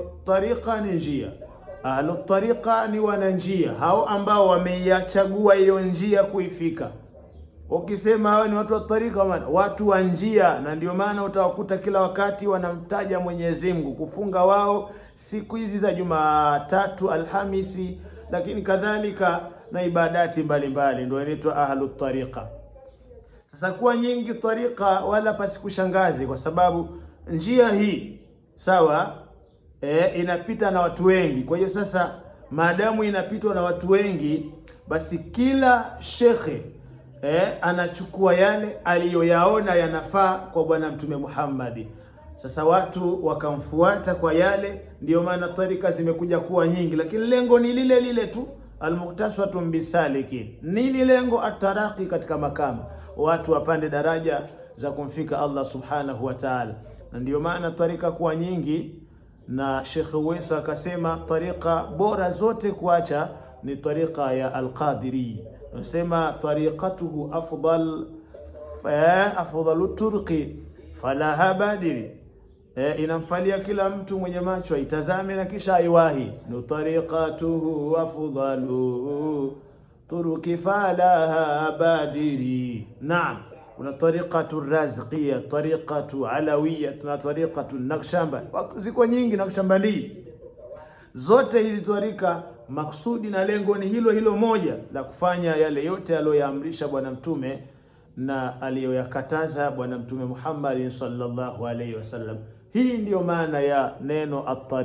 hiyo tariqa ni njia. Ahlu tariqa ni wananjia, hao ambao wameichagua hiyo njia kuifika. Ukisema hao ni watu wa tariqa, watu wa njia, na ndio maana utawakuta kila wakati wanamtaja Mwenyezi Mungu. Kufunga wao siku hizi za Jumatatu, Alhamisi, lakini kadhalika na ibadati mbalimbali, ndio inaitwa ahlu tariqa. Sasa kuwa nyingi tariqa wala pasikushangaze, kwa sababu njia hii sawa inapita na watu wengi. Kwa hiyo sasa maadamu inapitwa na watu wengi, basi kila shekhe anachukua yale aliyoyaona yanafaa kwa Bwana Mtume Muhammad. Sasa watu wakamfuata kwa yale, ndio maana tarika zimekuja kuwa nyingi, lakini lengo ni lile lile tu, almuhtasatun bisalikin. Nini lengo? Ataraki katika makama, watu wapande daraja za kumfika Allah subhanahu wa ta'ala. Na ndio maana tarika kuwa nyingi, na Sheikh Uwais akasema tarika bora zote kuacha ni tarika ya Al-Qadiri. Nasema tariqatuhu afdalu turqi falaha badiri. Inamfalia kila mtu mwenye macho aitazame na kisha aiwahi. Ni tariqatuhu afdalu turqi falaha badiri. Naam, kuna tariqatu razqiyya, tariqatu alawiyya, na tariqatu naqshbandi. Ziko nyingi Naqshbandi. Zote hizi tarika maksudi na lengo ni hilo hilo moja, la kufanya yale yote aliyoyaamrisha Bwana Mtume na aliyoyakataza Bwana Mtume Muhammad sallallahu alaihi wasallam. Hii ndiyo maana ya neno at